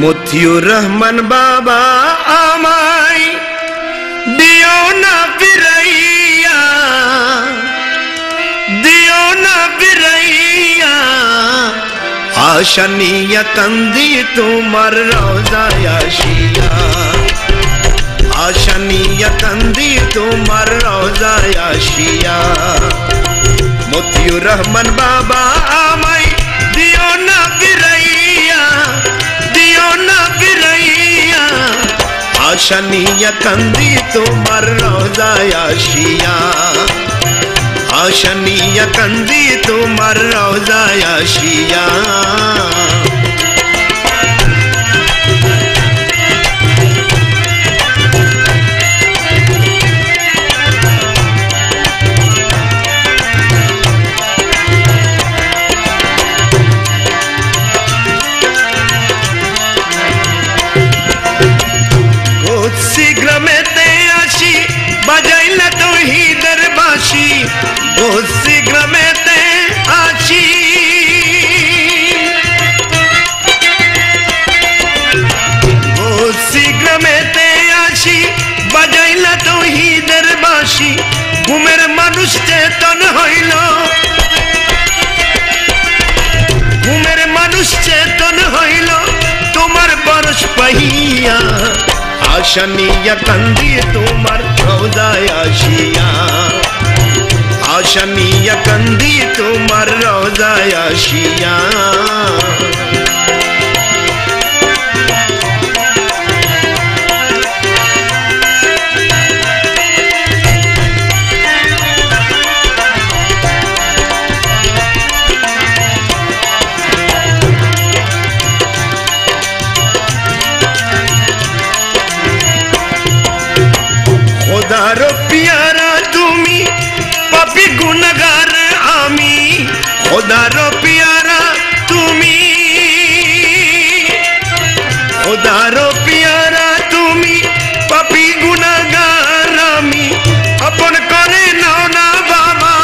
মতিউর রহমান বাবা আমায় দিও না ফিরাইয়া, দিও না ফিরাইয়া, আশা নিয়া কান্দি তোমার রওজায় আসিয়া, আশা নিয়া কান্দি তোমার রওজায় আসিয়া। মতিউর রহমান বাবা আমায় দিও না ফিরাইয়া, দিও না ফিরাইয়া, আশা নিয়া কান্দি তোমার রওজায় আসিয়া, আশা নিয়া কান্দি তোমার রওজায় আসিয়া। গ্রামেতে আসি বাজাইলা তৌহিদের বাঁশি, বসি গ্রামেতে আসি, বসি গ্রামেতে আসি বাজাইলা তৌহিদের বাঁশি। ঘুমের মানুষ চেতন হইল, ঘুমের মানুষ চেতন হইল তোমার বরস পাইয়া, আশা নিয়া কান্দি তোমার রওজায় আসিয়া, আশা নিয়া কান্দি তোমার রওজায় আসিয়া। খোদারো পিয়ারা তুমি পাপী গুনাহগার আমি, খোদারো পিয়ারা তুমি, খোদারো পিয়ারা তুমি পাপী গুনাহগার আমি। আপন করে নাও না বাবা,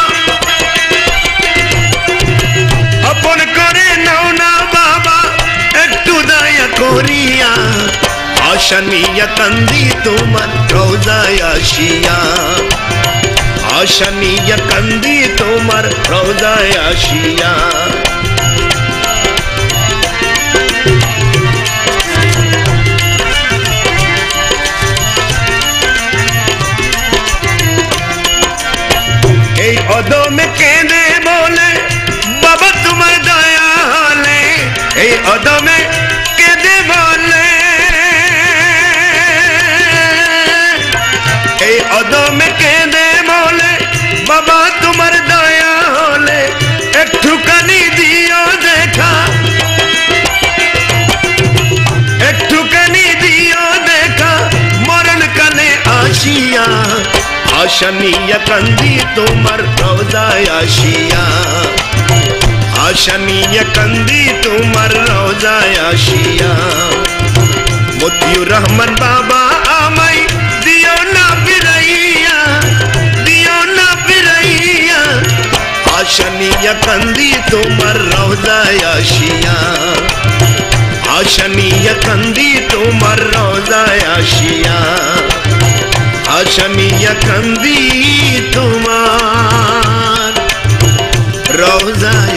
আপন করে নাও না বাবা একটু দয়া করিয়া, আশা নিয়া কান্দি তোমার রওজায় আসিয়া, আশা নিয়া কান্দি তোমার রওজায় আসিয়া। এই অদমে কেঁদে বলে বাবা তোমার দয়া হলে, এই অদমে কেঁদে বলে, এই অদমে কেঁদে বলে বাবা তোমার দয়া হলে একটুখানি দিও দেখা, একটুখানি দিও দেখা মরণ কালে আসিয়া, আশা নিয়া কান্দি তোমার রওজায় আসিয়া, আশা নিয়া কান্দি তোমার রওজায় আসিয়া। মতিউর রহমান বাবা আমায় দিও না ফিরাইয়া, দিও না ফিরাইয়া, আশা নিয়া কান্দি তোমার রওজায় আসিয়া, আশা নিয়া কান্দি তোমার রওজায় আসিয়া, আশা নিয়া কান্দি তোমার রওজায়